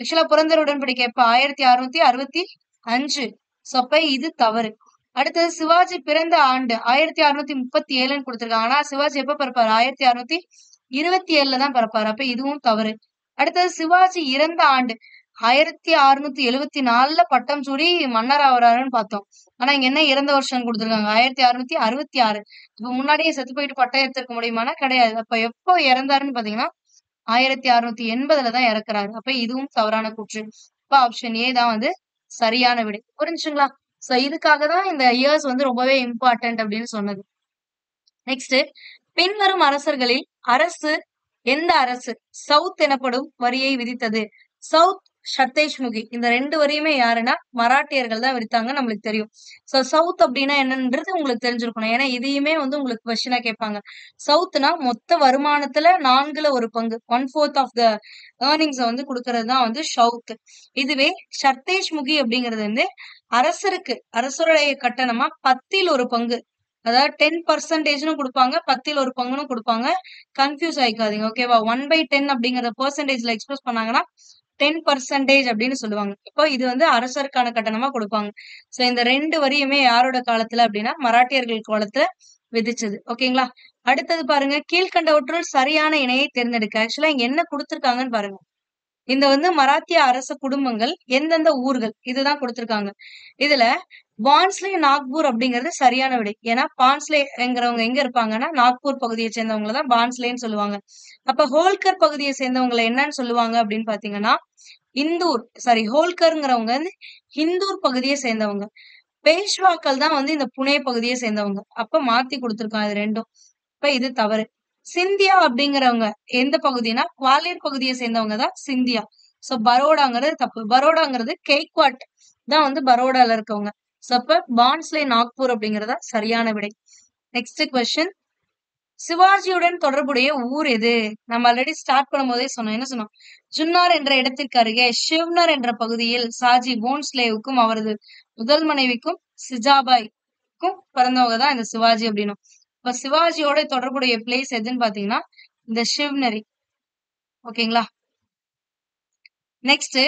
ஆக்சுவலா புரந்தர் உடன்படிக்கை எப்ப? 1665. சோ அப்ப இது தவறு. அடுத்தது சிவாஜி பிறந்த ஆண்டு 1637 கொடுத்திருக்காங்க. ஆனா சிவாஜி எப்ப பிறப்பாரு? 1627 தான் பிறப்பாரு. அப்ப இதுவும் தவறு. அடுத்தது சிவாஜி இறந்த ஆண்டு 1674 பட்டம் சூடி மன்னர் ஆகுறாருன்னு பார்த்தோம். ஆனா இங்க என்ன இறந்த வருஷம் கொடுத்திருக்காங்க? 1666. இப்ப முன்னாடியே செத்து போயிட்டு பட்டம் எடுத்திருக்க முடியுமானா கிடையாது. அப்ப எப்போ இறந்தாருன்னு பாத்தீங்கன்னா 1680 தான் இறக்குறாரு. அப்ப இதுவும் தவறான கூற்று. இப்ப ஆப்ஷன் ஏ தான் வந்து சரியான விடை. புரிஞ்சுங்களா? சோ இதுக்காக தான் இந்த இயர்ஸ் வந்து ரொம்பவே இம்பார்ட்டன்ட் அப்படின்னு சொன்னது. நெக்ஸ்ட், பின்வரும் அரசர்களில் எந்த அரசு சவுத் எனப்படும் வரியை விதித்தது? சவுத் சத்தேஷ்முகி. இந்த 2 வரியுமே யாருன்னா மராட்டியர்கள் தான் விதித்தாங்க. நம்மளுக்கு தெரியும். சோ சவுத் அப்படின்னா என்னன்றது உங்களுக்கு தெரிஞ்சிருக்கணும். ஏன்னா இதையுமே வந்து உங்களுக்கு கொஸ்டினா கேட்பாங்க. சவுத்னா மொத்த வருமானத்துல 4ல ஒரு பங்கு, 1/4 ஆஃப் த ஏர்னிங்ஸ் வந்து கொடுக்கறது தான் வந்து சவுத். இதுவே சத்தேஷ்முகி அப்படிங்கிறது வந்து அரசருடைய கட்டணமா 10ல் ஒரு பங்கு, அதாவது 10% கொடுப்பாங்க, 10ல் ஒரு பங்குன்னு கொடுப்பாங்க. கன்ஃபியூஸ் ஆயிக்காதீங்க. ஓகேவா? 1/10 அப்படிங்கறத பெர்சன்டேஜ்ல எக்ஸ்பிரஸ் பண்ணாங்கன்னா 10% அப்படின்னு சொல்லுவாங்க. இப்போ இது வந்து அரசருக்கான கட்டணமா கொடுப்பாங்க. சோ இந்த 2 வரியுமே யாரோட காலத்துல அப்படின்னா மராட்டியர்கள் காலத்துல விதிச்சது. ஓகேங்களா? அடுத்தது பாருங்க. கீழ்கண்டவற்றுள் சரியான இணையை தேர்ந்தெடுக்க. ஆக்சுவலா இங்க என்ன கொடுத்திருக்காங்கன்னு பாருங்க. இந்த வந்து மராத்திய அரச குடும்பங்கள் எந்தெந்த ஊர்கள் இதுதான் கொடுத்திருக்காங்க. இதுல பான்ஸ்லே நாக்பூர் அப்படிங்கிறது சரியான விடை. ஏன்னா பான்ஸ்லேங்கிறவங்க எங்க இருப்பாங்கன்னா நாக்பூர் பகுதியை சேர்ந்தவங்க தான் பான்ஸ்லேன்னு சொல்லுவாங்க. அப்ப ஹோல்கர் பகுதியை சேர்ந்தவங்களை என்னன்னு சொல்லுவாங்க அப்படின்னு பாத்தீங்கன்னா ஹோல்கர்ங்கிறவங்க வந்து இந்தூர் பகுதியை சேர்ந்தவங்க. பேஷ்வாக்கள் தான் வந்து இந்த புனே பகுதியை சேர்ந்தவங்க. அப்ப மாத்தி கொடுத்திருக்காங்க இது 2ம். இப்ப இது தவறு. சிந்தியா அப்படிங்கிறவங்க எந்த பகுதினா குவாலியர் பகுதியை சேர்ந்தவங்க தான் சிந்தியா. சோ பரோடாங்கிறது தப்பு. பரோடாங்கிறது கெய்க்வாட் தான் வந்து பரோடால இருக்கவங்க. சோ அப்ப பான்ஸ்லே நாக்பூர் அப்படிங்கறதா சரியான விடை. Next question. சிவாஜியுடன் தொடர்புடைய ஊர் எது? நம்ம ஆல்ரெடி ஸ்டார்ட் பண்ணும்போதே சொன்னோம். என்ன சொன்னோம்? ஜுன்னார் என்ற இடத்திற்கு அருகே ஷிவ்னர் என்ற பகுதியில் சாஜி போன்ஸ்லேவுக்கும் அவரது முதல் மனைவிக்கும் சிஜாபாய்க்கும் பிறந்தவங்க தான் இந்த சிவாஜி அப்படின்னும். இப்ப சிவாஜியோட தொடர்புடைய பிளேஸ் எதுன்னு பாத்தீங்கன்னா இந்த ஷிவ்னரி. ஓகேங்களா? நெக்ஸ்ட்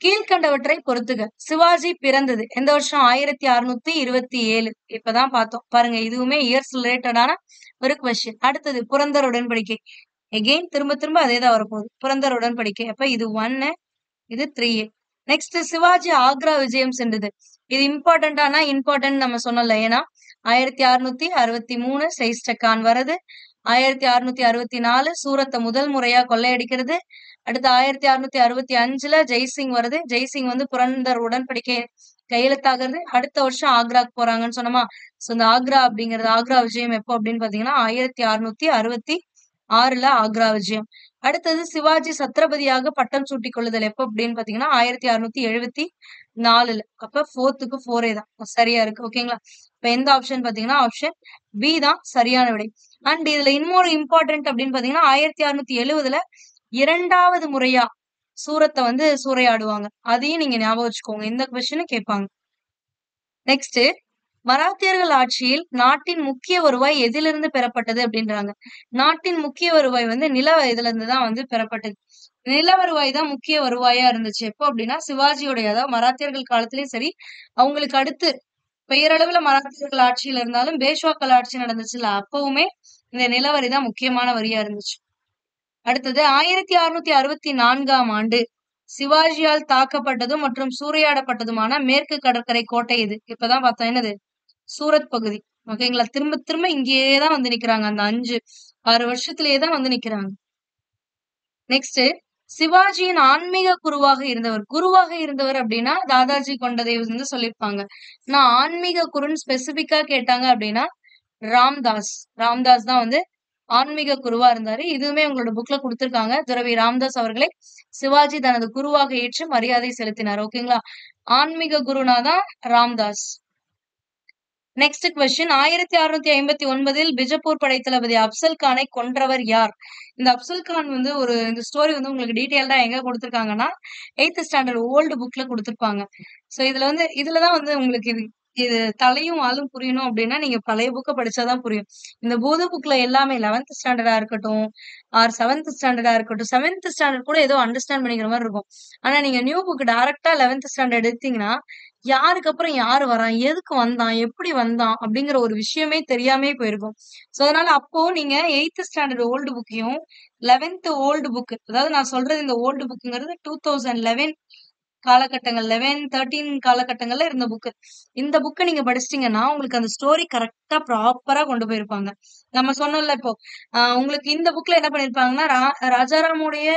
கீழ்கண்டவற்றை பொறுத்துக. சிவாஜி பிறந்தது எந்த வருஷம்? 1627. இப்பதான் பார்த்தோம் பாருங்க. இதுவுமே இயர்ஸ் ரிலேட்டடான ஒரு கொஸ்டின். அடுத்தது புரந்தர் உடன்படிக்கை. எகெயின் திரும்ப திரும்ப அதே தான் வரப்போகுது. புரந்தர் உடன்படிக்கை. அப்ப இது 1, இது 3. நெக்ஸ்ட் சிவாஜி ஆக்ரா விஜயம் சென்றது. இது இம்பார்ட்டன்டானா இம்பார்ட்டன்ட் நம்ம சொன்னோம்ல. ஏன்னா 1663 சைஸ்டகான் வரது. 1664 சூரத்தை முதல் முறையா கொள்ளையடிக்கிறது. அடுத்து 1665 ஜெய்சிங் வருது. ஜெய்சிங் வந்து புரந்தர் உடன்படிக்கை கையெழுத்தாகிறது. அடுத்த வருஷம் ஆக்ராக்கு போறாங்கன்னு சொன்னோமா. சோ இந்த ஆக்ரா அப்படிங்கிறது ஆக்ரா விஜயம் எப்போ அப்படின்னு பாத்தீங்கன்னா 1666 ஆக்ரா விஜயம். அடுத்தது சிவாஜி சத்ரபதியாக பட்டம் சூட்டிக் கொள்ளுதல் எப்போ அப்படின்னு பாத்தீங்கன்னா 1674. அப்ப 4க்கு 4 தான் சரியா இருக்கு. ஓகேங்களா? இப்ப எந்த ஆப்ஷன் பாத்தீங்கன்னா ஆப்ஷன் பி தான் சரியான விடை. அண்ட் இதுல இன்னொரு இம்பார்ட்டன்ட் அப்படின்னு பாத்தீங்கன்னா 1670 இரண்டாவது முறையா சூரத்தை வந்து சூறையாடுவாங்க. அதையும் நீங்க ஞாபகம் வச்சுக்கோங்க. இந்த கொஸ்டின் கேட்பாங்க. நெக்ஸ்ட் மராத்தியர்கள் ஆட்சியில் நாட்டின் முக்கிய வருவாய் எதிலிருந்து பெறப்பட்டது அப்படின்றாங்க. நாட்டின் முக்கிய வருவாய் வந்து நில இதுல இருந்து தான் வந்து பெறப்பட்டது. நில வருவாய் தான் முக்கிய வருவாயா இருந்துச்சு. எப்போ அப்படின்னா சிவாஜியோடைய, அதாவது மராத்தியர்கள் காலத்திலயும் சரி, அவங்களுக்கு அடுத்து பெயரளவுல மராத்தியர்கள் ஆட்சியில இருந்தாலும் பேஷ்வாக்கள் ஆட்சி நடந்துச்சுல்ல, அப்பவுமே இந்த நிலவரி தான் முக்கியமான வரியா இருந்துச்சு. அடுத்தது 1664 ஆண்டு சிவாஜியால் தாக்கப்பட்டதும் மற்றும் சூறையாடப்பட்டதுமான மேற்கு கடற்கரை கோட்டை இது. இப்பதான் பார்த்தோம் என்னது? சூரத் பகுதி. ஓகேங்களா? திரும்ப திரும்ப இங்கேயேதான் வந்து நிக்கிறாங்க. அந்த 5-6 வருஷத்திலேயேதான் வந்து நிக்கிறாங்க. நெக்ஸ்ட் சிவாஜியின் ஆன்மீக குருவாக இருந்தவர் அப்படின்னா தாதாஜி கொண்டதேவ் வந்து சொல்லியிருப்பாங்க. நான் ஆன்மீக குருன்னு ஸ்பெசிபிக்கா கேட்டாங்க அப்படின்னா ராம்தாஸ் தான் வந்து ஆன்மீக குருவா இருந்தாரு. இதுவுமே உங்களோட புக்ல கொடுத்திருக்காங்க. துறவி ராம்தாஸ் அவர்களை சிவாஜி தனது குருவாக ஏற்று மரியாதை செலுத்தினார். ஓகேங்களா? ஆன்மீக குருனாதான் ராம்தாஸ். நெக்ஸ்ட் கொஸ்டின் 1659 பிஜப்பூர் படைத்தளபதி அப்சல் கானை கொன்றவர் யார்? இந்த அப்சல் கான் வந்து இந்த ஸ்டோரி வந்து உங்களுக்கு டீடைல்டா எங்க கொடுத்திருக்காங்கன்னா 8th ஸ்டாண்டர்ட் ஓல்டு புக்ல கொடுத்திருப்பாங்க. சோ இதுலதான் வந்து உங்களுக்கு இது தலையும் ஆளும் புரியணும் அப்படின்னா நீங்க பழைய புக்க படிச்சாதான் புரியும். இந்த புது புக்ல எல்லாமே 11th ஸ்டாண்டர்டா இருக்கட்டும் ஆர் 7th ஸ்டாண்டர்டா இருக்கட்டும், 7th ஸ்டாண்டர்ட் கூட ஏதோ அண்டர்ஸ்டாண்ட் பண்ணிக்கிற மாதிரி இருக்கும். ஆனா நீங்க நியூ புக் டைரக்டா 11th ஸ்டாண்டர்ட் எடுத்தீங்கன்னா யாருக்கு அப்புறம் யாரு வரான், எதுக்கு வந்தான், எப்படி வந்தான் அப்படிங்கிற ஒரு விஷயமே தெரியாமே போயிருக்கும். சோ அதனால அப்போ நீங்க 8th ஸ்டாண்டர்ட் ஓல்டு புக்கையும் 11th ஓல்டு புக், அதாவது நான் சொல்றது இந்த ஓல்டு புக்குங்கிறது 2011 காலகட்டங்கள் 11, 13 காலகட்டங்கள்ல இருந்த புக்கு. இந்த புக்கை நீங்க படிச்சிட்டீங்கன்னா உங்களுக்கு அந்த ஸ்டோரி கரெக்டா ப்ராப்பரா கொண்டு போயிருப்பாங்க. நம்ம சொன்னோம்ல இப்போ உங்களுக்கு இந்த புக்ல என்ன பண்ணிருப்பாங்கன்னா ராஜாராமுடைய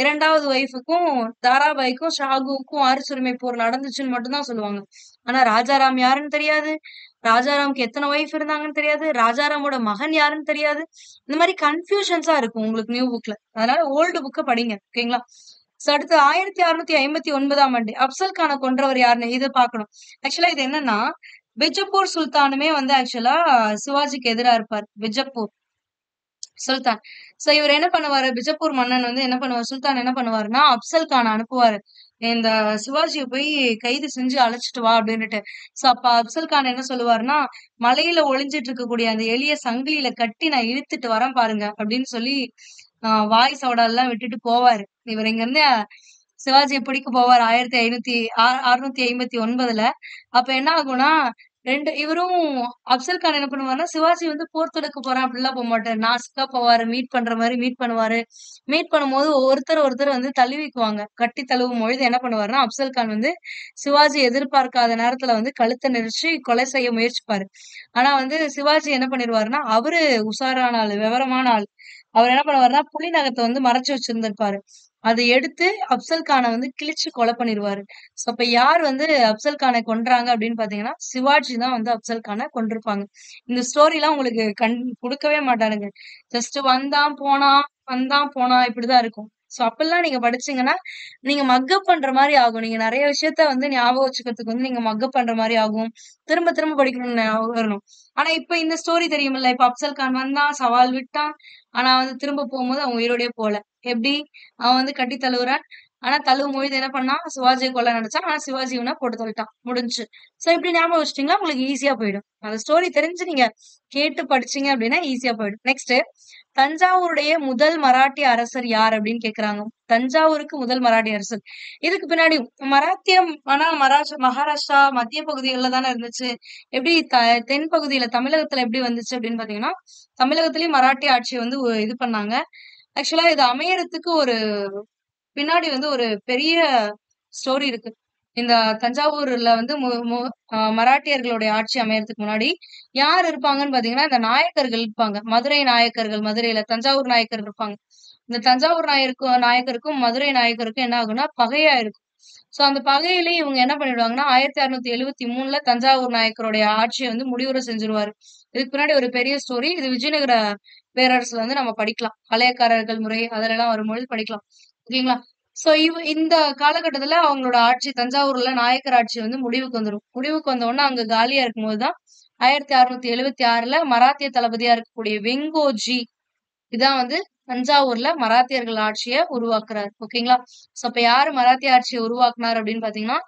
2வது ஒய்ஃபுக்கும் தாராபாய்க்கும் ஷாகுவுக்கும் வாரிசுரிமை போர் நடந்துச்சுன்னு மட்டும்தான் சொல்லுவாங்க. ஆனா ராஜாராம் யாருன்னு தெரியாது, ராஜாராமுக்கு எத்தனை ஒய்ஃப் இருந்தாங்கன்னு தெரியாது, ராஜாராமோட மகன் யாருன்னு தெரியாது. இந்த மாதிரி கன்ஃபியூஷன்ஸா இருக்கும் உங்களுக்கு நியூ புக்ல. அதனால ஓல்டு புக்கை படிங்க. ஓகேங்களா? அடுத்து 1659 ஆண்டு அப்சல் கானை கொன்றவர் யாருன்னு இதை பார்க்கணும். ஆக்சுவலா இது என்னன்னா பிஜப்பூர் சுல்தானுமே வந்து ஆக்சுவலா சிவாஜிக்கு எதிரா இருப்பார். பிஜப்பூர் சுல்தான். சோ இவர் என்ன பண்ணுவாரு? பிஜப்பூர் மன்னன் வந்து என்ன பண்ணுவார்? சுல்தான் என்ன பண்ணுவாருன்னா அப்சல் கானை அனுப்புவாரு. இந்த சிவாஜியை போய் கைது செஞ்சு அழைச்சிட்டு வா அப்படின்னுட்டு. சோ அப்ப அப்சல் கான் என்ன சொல்லுவாருன்னா மலையில ஒளிஞ்சிட்டு இருக்கக்கூடிய அந்த எளிய சங்கிலியில கட்டி நான் இழுத்துட்டு வரேன் பாருங்க அப்படின்னு சொல்லி வாய் சவடாலாம் விட்டுட்டு போவாரு. இவர் இங்க இருந்து சிவாஜியை பிடிக்க போவார் 1659. அப்ப என்ன ஆகும்னா இவரும் அப்சல் கான் என்ன பண்ணுவாருன்னா சிவாஜி வந்து போர் தொடுக்க போறான் அப்படிலாம் போக மாட்டாரு. நாசுக்கா போவாரு. மீட் பண்ற மாதிரி மீட் பண்ணுவாரு. மீட் பண்ணும்போது ஒருத்தர் வந்து தழுவிக்குவாங்க. கட்டி தழுவும் பொழுது என்ன பண்ணுவாருன்னா அப்சல் கான் வந்து சிவாஜி எதிர்பார்க்காத நேரத்துல வந்து கழுத்தை நெரிச்சு கொலை செய்ய முயற்சிப்பாரு. ஆனா வந்து சிவாஜி என்ன பண்ணிருவாருன்னா அவரு உஷாரான ஆளு, விவரமான ஆள். அவர் என்ன பண்ணுவாருன்னா புலி நகத்தை வந்து மறைச்சு வச்சிருந்திருப்பாரு. அதை எடுத்து அப்சல் கானை வந்து கிழிச்சு கொலை பண்ணிருவாரு. சோ அப்ப யார் வந்து அப்சல் கானை கொன்றாங்க அப்படின்னு பாத்தீங்கன்னா சிவாஜி தான் வந்து அப்சல் கானை கொண்டிருப்பாங்க. இந்த ஸ்டோரி எல்லாம் உங்களுக்கு கொடுக்கவே மாட்டானுங்க. ஜஸ்ட் வந்தான் போனா இப்படிதான் இருக்கும். சோ அப்பல்லாம் நீங்க படிச்சீங்கன்னா, நீங்க மக்கப் பண்ற மாரி ஆகும். நீங்க நெறைய விஷயத்த வந்து ஞாபகம் வச்சுக்கிறதுக்கு வந்து நீங்க மக்கப் பண்ற மாரி ஆகும். திரும்ப திரும்ப படிக்கணும்னு ஞாபகம் வரணும். ஆனா இப்ப இந்த ஸ்டோரி தெரியுமில்ல. இப்ப அப்சல் கான் வந்தான், சவால் விட்டான். ஆனா வந்து திரும்ப போம்போது அவன் உயிரோடயே போல. எப்படி? அவன் வந்து கட்டி தழுவுறான். ஆனா தழுவும்பொழுது என்ன பண்ணான்? சிவாஜிய கொல்ல நெனச்சான். ஆனா சிவாஜி இவன போட்டு தள்ளிட்டான். முடிஞ்சுச்சு. சோ இப்படி ஞாபகம் வச்சுட்டீங்கன்னா, உங்களுக்கு ஈஸியா போயிடும். அந்த ஸ்டோரி தெரிஞ்சு நீங்க கேட்டு படிச்சீங்க அப்படின்னா ஈஸியா போயிடும். நெக்ஸ்ட் தஞ்சாவூருடைய முதல் மராட்டிய அரசர் யார் அப்படின்னு கேக்குறாங்க. தஞ்சாவூருக்கு முதல் மராட்டிய அரசர். இதுக்கு பின்னாடி மராத்தியம் ஆனா மகாராஷ்டிரா மத்திய பகுதிகள்ல தானே இருந்துச்சு. எப்படி தென் பகுதியில தமிழகத்துல எப்படி வந்துச்சு அப்படின்னு பாத்தீங்கன்னா, தமிழகத்திலயும் மராட்டிய ஆட்சியை வந்து இது பண்ணாங்க. ஆக்சுவலா இது அமையறதுக்கு ஒரு பின்னாடி வந்து ஒரு பெரிய ஸ்டோரி இருக்கு. இந்த தஞ்சாவூர்ல வந்து மு மு மராட்டியர்களுடைய ஆட்சி அமையறதுக்கு முன்னாடி யார் இருப்பாங்கன்னு பாத்தீங்கன்னா, இந்த நாயக்கர்கள் இருப்பாங்க. மதுரை நாயக்கர்கள் மதுரையில தஞ்சாவூர் நாயக்கர் இருப்பாங்க. இந்த தஞ்சாவூர் நாயக்கருக்கும் மதுரை நாயக்கருக்கும் என்ன ஆகும்னா பகையா இருக்கும். சோ அந்த பகையிலே இவங்க என்ன பண்ணிடுவாங்கன்னா, 1673ல தஞ்சாவூர் நாயக்கருடைய ஆட்சிய வந்து முடிவுரை செஞ்சுருவாரு. இதுக்கு பின்னாடி ஒரு பெரிய ஸ்டோரி. இது விஜயநகர பேரரசுல வந்து நம்ம படிக்கலாம். பழையக்காரர்கள் முறை அதுலலாம் வரும்பொழுது படிக்கலாம். ஓகேங்களா? சோ இந்த காலகட்டத்துல அவங்களோட ஆட்சி தஞ்சாவூர்ல நாயக்கர் ஆட்சி வந்து முடிவுக்கு வந்துரும். முடிவுக்கு வந்த உடனே அங்க காலியா இருக்கும்போது தான் 1676ல மராத்திய தளபதியா இருக்கக்கூடிய வெங்கோஜி இதான் வந்து தஞ்சாவூர்ல மராத்தியர்கள் ஆட்சிய உருவாக்குறாரு. ஓகேங்களா? சோ அப்ப யாரு மராத்திய ஆட்சிய உருவாக்குனார் அப்படின்னு பாத்தீங்கன்னா,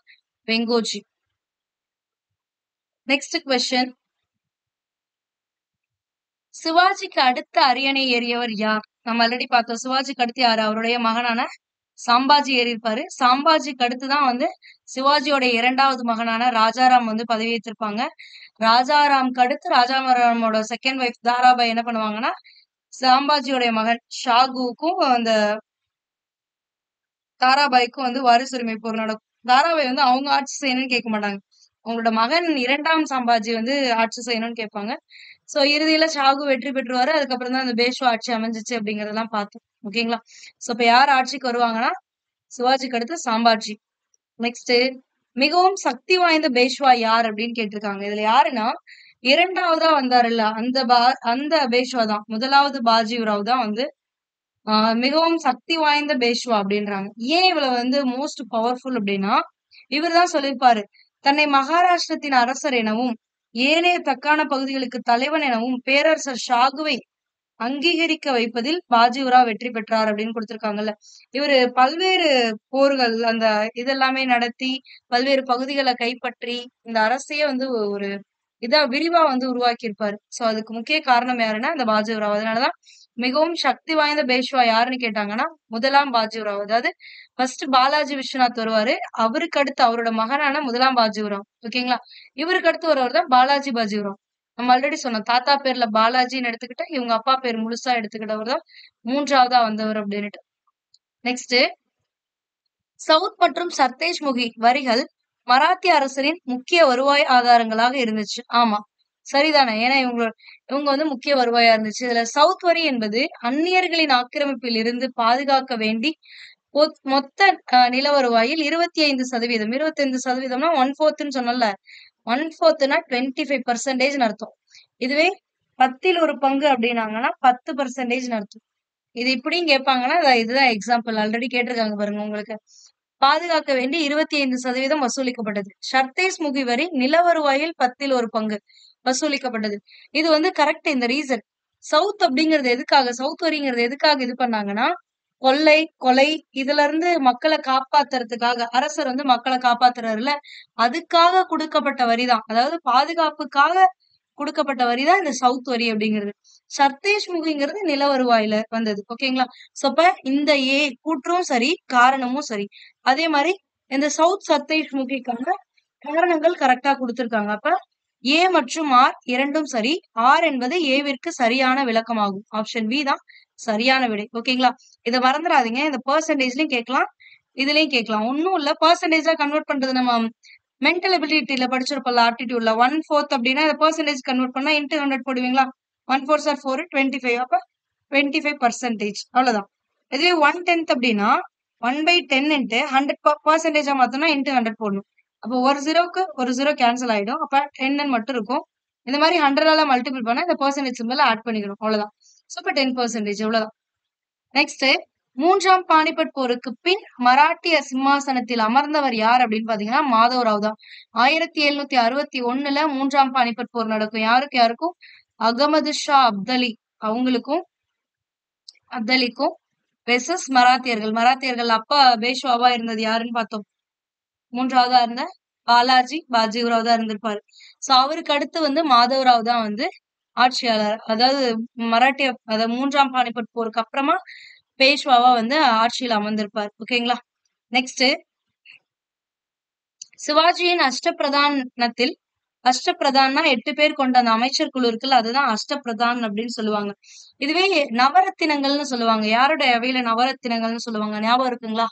வெங்கோஜி. Next question. சிவாஜிக்கு அடுத்த அரியணை ஏறியவர் யார்? நம்ம ஆல்ரெடி பார்த்தோம். சிவாஜிக்கு அடுத்து யாரு? அவருடைய மகனான சாம்பாஜி ஏறியிருப்பாரு. சாம்பாஜிக்கு அடுத்து தான் வந்து சிவாஜியோட 2வது மகனான ராஜாராம் வந்து பதவியேற்றிருப்பாங்க. ராஜாராம்க்கு அடுத்து ராஜாராமோட செகண்ட் வைஃப் தாராபாய் என்ன பண்ணுவாங்கன்னா, சாம்பாஜியோட மகன் ஷாகுவுக்கும் அந்த தாராபாய்க்கும் வந்து வாரிசுரிமை போர் நடக்கும். தாராபாய் வந்து அவங்க ஆட்சி செய்யணும்னு கேட்க மாட்டாங்க. அவங்களோட மகன் 2ஆம் சாம்பாஜி வந்து ஆட்சி செய்யணும்னு கேட்பாங்க. சோ இறுதியில ஷாகு வெற்றி பெற்றுருவாரு. அதுக்கப்புறம் தான் அந்த பேஷ்வா ஆட்சி அமைஞ்சிச்சு அப்படிங்கறதெல்லாம் பார்த்தோம். ஓகேங்களா? சோ இப்ப யார் ஆட்சிக்கு வருவாங்கன்னா, சிவாஜிக்கு அடுத்து சாம்பாஜி. நெக்ஸ்ட் மிகவும் சக்தி வாய்ந்த பேஷ்வா யார் அப்படின்னு கேட்டிருக்காங்க. இதுல யாருன்னா 2வதா வந்தாருல்ல அந்த பேஷ்வா தான். 1வது பாஜிராவ் தான் வந்து மிகவும் சக்தி வாய்ந்த பேஷ்வா அப்படின்றாங்க. ஏன் இவ்வளவு வந்து மோஸ்ட் பவர்ஃபுல் அப்படின்னா, இவர்தான் சொல்லியிருப்பாரு. தன்னை மகாராஷ்டிரத்தின் அரசர் எனவும், ஏனைய தக்கான பகுதிகளுக்கு தலைவன் எனவும் பேரரசர் ஷாகுவை அங்கீகரிக்க வைப்பதில் பாஜிராவ் வெற்றி பெற்றார் அப்படின்னு கொடுத்திருக்காங்கல்ல. இவரு பல்வேறு போர்கள் அந்த இதெல்லாமே நடத்தி, பல்வேறு பகுதிகளை கைப்பற்றி, இந்த அரசையே வந்து ஒரு விரிவா வந்து உருவாக்கி இருப்பாரு. சோ அதுக்கு முக்கிய காரணம் யாருன்னா இந்த பாஜிராவ். அதனாலதான் மிகவும் சக்தி வாய்ந்த பேஷ்வா யாருன்னு கேட்டாங்கன்னா, 1ஆம் பாஜிராவ். அதாவது ஃபர்ஸ்ட் பாலாஜி விஸ்வநாத் வருவாரு. அவருக்கு அடுத்து அவரோட மகனான 1ஆம் பாஜிராவ். ஓகேங்களா? இவருக்கு அடுத்து வரவர் தான் பாலாஜி பாஜிராவ். நம்ம ஆல்ரெடி சொன்னோம். தாத்தா பேர்ல பாலாஜின்னு எடுத்துக்கிட்டு, இவங்க அப்பா பேர் முழுசா எடுத்துக்கிட்டவர் தான் 3வதா வந்தவர் அப்படின்னுட்டு. நெக்ஸ்ட் சவுத் மற்றும் சர்தேஷ் முகி வரிகள் மராத்திய அரசரின் முக்கிய வருவாய் ஆதாரங்களாக இருந்துச்சு. ஆமா. சரிதானே. ஏன்னா இவங்க வந்து முக்கிய வருவாயா இருந்துச்சு. இதுல சவுத் வரி என்பது அந்நியர்களின் ஆக்கிரமிப்பில் இருந்து பாதுகாக்க வேண்டி மொத்த நில வருவாயில் 25%. 25%னா 1/4ன்னு சொன்னல. 1/4னா 25% அர்த்தம். இதுவே 10ல் ஒரு பங்கு அப்படின்னாங்கன்னா 10% அர்த்தம். இது இப்படியும் கேட்பாங்கன்னா இதுதான் எக்ஸாம்பிள். ஆல்ரெடி கேட்டிருக்காங்க பாருங்க உங்களுக்கு. பாதுகாக்க வேண்டி 25% வசூலிக்கப்பட்டது. ஷர்தேஸ் முகி வரி நில வருவாயில் 10ல் ஒரு பங்கு வசூலிக்கப்பட்டது. இது வந்து கரெக்ட் இந்த ரீசன். சவுத் அப்படிங்கிறது எதுக்காக? சவுத் வரிங்கிறது எதுக்காக இது பண்ணாங்கன்னா, கொள்ளை, கொலை இதுல இருந்து மக்களை காப்பாத்துறதுக்காக அரசர் வந்து மக்களை காப்பாத்துறாருல, அதுக்காக குடுக்கப்பட்ட வரிதான். அதாவது பாதுகாப்புக்காக குடுக்கப்பட்ட வரிதான் இந்த சவுத் வரி அப்படிங்கிறது. சர்தேஷ் முகிங்கிறது நில வருவாயில வந்தது. ஓகேங்களா? சோ அப்ப இந்த கூற்றும் சரி, காரணமும் சரி. அதே மாதிரி இந்த சவுத் சர்தேஷ் முகிக்கான காரணங்கள் கரெக்டா குடுத்திருக்காங்க. அப்ப ஏ மற்றும் ஆர் இரண்டும் சரி. ஆர் என்பது ஏவிற்கு சரியான விளக்கமாகும். ஆப்ஷன் பி தான் சரியான விடை. ஓகேங்களா? இத மறந்துடாதீங்க. இந்த பெர்சன்டேஜ்லயும் கேட்கலாம். இதுலயும் கேட்கலாம். ஒண்ணும் இல்ல. பெர்சன்டேஜா கன்வெர்ட் பண்றது நம்ம மென்டல் எபிலிட்டில படிச்சிருப்போம்ல ஆப்டிடியூட்ல 1/4 அப்படின்னா இத பெர்சன்டேஜ் கன்வெர்ட் பண்ணா இன்டு 100 போடுவீங்களா? 1/4 ஆர் 4 25. அப்ப 25% அவ்வளவுதான். இதுவே 1/10 அப்படின்னா 1/10 இன்ட்டு 100% மாத்தோம்னா இன்டு 100 போடணும். அப்போ ஒரு ஜீரோக்கு ஒரு ஜீரோ கேன்சல் ஆயிடும். அப்ப 10 மட்டும் இருக்கும். இந்த மாதிரி 100ஆல மல்டிபிள் பண்ணா இந்த பெர்சன்டேஜ் சிம்பல் ஆட் பண்ணிக்கணும். அவ்வளவுதான். சோ இப்ப 10% இவ்வளவுதான். நெக்ஸ்ட் மூன்றாம் பானிபட் போருக்கு பின் மராட்டிய சிம்மாசனத்தில் அமர்ந்தவர் யார் அப்படின்னு பாத்தீங்கன்னா மாதவராவ் தான். 1761 மூன்றாம் பானிபட் போர் நடக்கும். யாருக்கு யாருக்கும்? அகமது ஷா அப்தலிக்கும் வெர்சஸ் மராத்தியர்கள். மராத்தியர்கள் அப்பா பேஷ்வாவா இருந்தது யாருன்னு பார்த்தோம். மூன்றாவதா இருந்த பாஜிராவ் தான் இருந்திருப்பாரு. சோ அவருக்கு அடுத்து மாதவராவ் தான் ஆட்சியாளர். அதாவது அதாவது மூன்றாம் பானிபட் போருக்கு அப்புறமா பேஷ்வாவா ஆட்சியில் அமர்ந்திருப்பார். ஓகேங்களா. நெக்ஸ்ட், சிவாஜியின் அஷ்டபிரதான்னா 8 பேர் கொண்ட அந்த அமைச்சர் குழு இருக்குல்ல, அதுதான் அஷ்டபிரதான் அப்படின்னு சொல்லுவாங்க. இதுவே நவரத்தினங்கள்னு சொல்லுவாங்க. யாருடைய அவையில நவரத்தினங்கள்னு சொல்லுவாங்க ஞாபகம் இருக்குங்களா?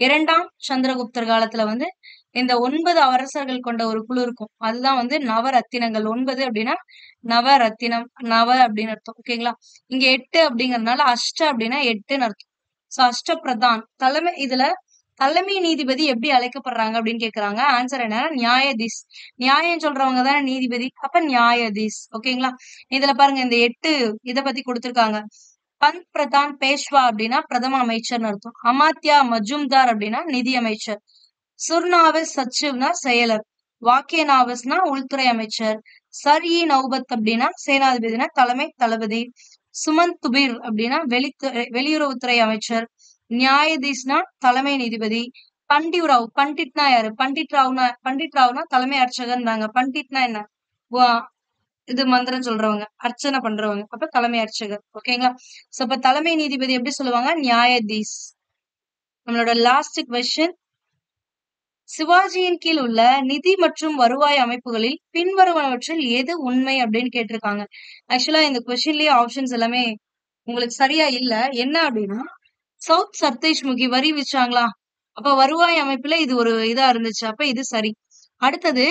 2ஆம் சந்திரகுப்தர் காலத்துல இந்த 9 அரசர்கள் கொண்ட ஒரு குழு இருக்கும். அதுதான் நவரத்தினங்கள். 9 அப்படின்னா நவரத்தினம், நவ அப்படின்னு அர்த்தம். ஓகேங்களா. இங்க 8 அப்படிங்கறதுனால அஷ்ட அப்படின்னா 8ன்னு அர்த்தம். சோ அஷ்டபிரதான் இதுல தலைமை நீதிபதி எப்படி அழைக்கப்படுறாங்க அப்படின்னு கேக்குறாங்க. ஆன்சர் என்ன? நியாயதீஸ். நியாயம் சொல்றவங்க தானே நீதிபதி, அப்ப நியாயதீஸ். ஓகேங்களா. இதுல பாருங்க, இந்த 8 இத பத்தி கொடுத்திருக்காங்க. பந்த் பிரதான் பேஷ்வா அப்படின்னா பிரதம அமைச்சர்னு அர்த்தம். அமாத்யா மஜும்தார் அப்படின்னா நிதி அமைச்சர். சுர்நாவிஸ் சச்சிவ்னா செயலர். வாக்கியநாவஸ்னா உள்துறை அமைச்சர். சர்-இ நௌபத் அப்படின்னா சேனாதிபதினா தலைமை தளபதி. சுமந்த் துபிர் அப்படின்னா வெளியுறவுத்துறை அமைச்சர். நியாயதீஸ்னா தலைமை நீதிபதி. பண்டிட்னா யாரு? பண்டிட் ராவ்னா தலைமை அர்ச்சகர்ன்றாங்க. பண்டிட்னா என்ன? இது மந்திரம் சொல்றவங்க, அர்ச்சனை பண்றவங்க. அப்ப தலைமை அர்ச்சகர். ஓகேங்களா. சோ இப்ப தலைமை நீதிபதி எப்படி சொல்லுவாங்க? நியாயதீஸ். நம்மளோட லாஸ்ட் கொஸ்டின், சிவாஜியின் கீழ் உள்ள நிதி மற்றும் வருவாய் அமைப்புகளில் பின்வருவனவற்றில் எது உண்மை அப்படின்னு கேட்டிருக்காங்க. ஆக்சுவலா இந்த கொஸ்டின்லயே ஆப்ஷன்ஸ் எல்லாமே உங்களுக்கு சரியா இல்ல. என்ன அப்படின்னா, சவுத் சர்தேஷ்முகி வரி விச்சாங்களா, அப்ப வருவாய் அமைப்புல இது ஒரு இதா இருந்துச்சு. அப்ப இது சரி. அடுத்தது,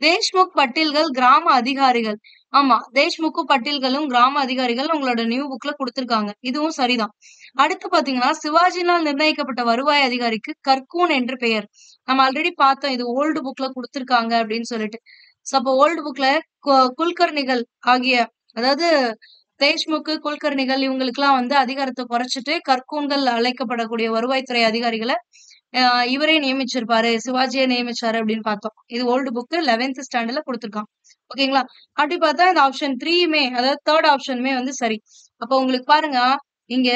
தேஷ்முக் பட்டியல்கள் கிராம அதிகாரிகள். ஆமா, தேஷ்முக்கும் பட்டியல்களும் கிராம அதிகாரிகள் உங்களோட நியூ புக்ல கொடுத்திருக்காங்க. இதுவும் சரிதான். அடுத்து பாத்தீங்கன்னா, சிவாஜினால் நிர்ணயிக்கப்பட்ட வருவாய் அதிகாரிக்கு கர்கூன் என்று பெயர். நம்ம ஆல்ரெடி பார்த்தோம், இது ஓல்டு புக்ல கொடுத்திருக்காங்க அப்படின்னு சொல்லிட்டு. சோ அப்ப ஓல்டு புக்ல குல்கர்ணிகள் ஆகிய, அதாவது தேஷ்முக்கு, குல்கர்ணிகள் இவங்களுக்கு எல்லாம் அதிகாரத்தை குறைச்சிட்டு கர்கூன்கள் அழைக்கப்படக்கூடிய வருவாய்த்துறை அதிகாரிகளை இவரே நியமிச்சிருப்பாரு, சிவாஜியை நியமிச்சாரு அப்படின்னு பார்த்தோம். இது ஓல்டு புக் 11th ஸ்டாண்டர்ட்ல கொடுத்திருக்கான். ஓகேங்களா. அப்படி பார்த்தா இந்த ஆப்ஷன் 3மே, அதாவது தேர்ட் ஆப்ஷனுமே சரி. அப்ப உங்களுக்கு பாருங்க, இங்க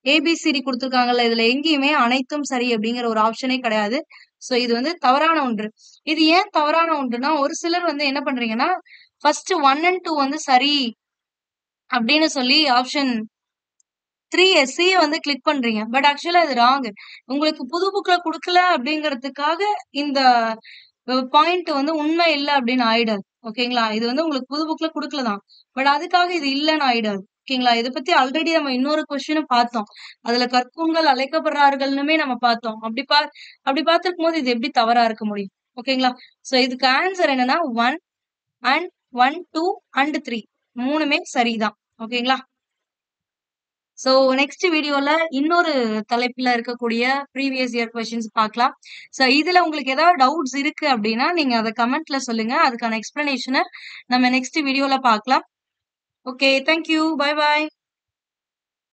ஏபிசிடி கொடுத்திருக்காங்கல்ல, இதுல எங்கேயுமே அனைத்தும் சரி அப்படிங்கிற ஒரு ஆப்ஷனே கிடையாது. சோ இது தவறான ஒன்று. இது ஏன் தவறான ஒன்றுனா, ஒரு சிலர் என்ன பண்றீங்கன்னா, ஃபர்ஸ்ட் 1 and 2 சரி அப்படின்னு சொல்லி ஆப்ஷன் 3C கிளிக் பண்றீங்க. பட் ஆக்சுவலா இது ராங். உங்களுக்கு புது புக்ல குடுக்கல அப்படிங்கிறதுக்காக இந்த பாயிண்ட் உண்மை இல்ல அப்படின்னு ஆயிடாது. ஓகேங்களா. இது உங்களுக்கு புது புக்ல குடுக்கலதான். பட் அதுக்காக இது இல்லன்னு ஆயிடாது. ஓகேங்களா. இதை பத்தி ஆல்ரெடி நம்ம இன்னொரு கொஸ்டினும் பார்த்தோம். அதுல கற்கூன்கள் அழைக்கப்படுறார்கள்னுமே நம்ம பார்த்தோம். அப்படி பார்த்திருக்கும் போது இது எப்படி தவறா இருக்க முடியும்? ஓகேங்களா. சோ இதுக்கு ஆன்சர் என்னன்னா 1 and 1, 2 and 3 மூணுமே சரிதான். ஓகேங்களா. சோ நெக்ஸ்ட் வீடியோல இன்னொரு தலைப்புல இருக்கக்கூடிய ப்ரீவியஸ் இயர் கொஸ்டின்ஸ் பார்க்கலாம். சோ இதுல உங்களுக்கு ஏதாவது டவுட்ஸ் இருக்கு அப்படின்னா நீங்க அதை கமெண்ட்ல சொல்லுங்க. அதுக்கான எக்ஸ்பிளனேஷனை நம்ம நெக்ஸ்ட் வீடியோல பார்க்கலாம். Okay, thank you, bye bye.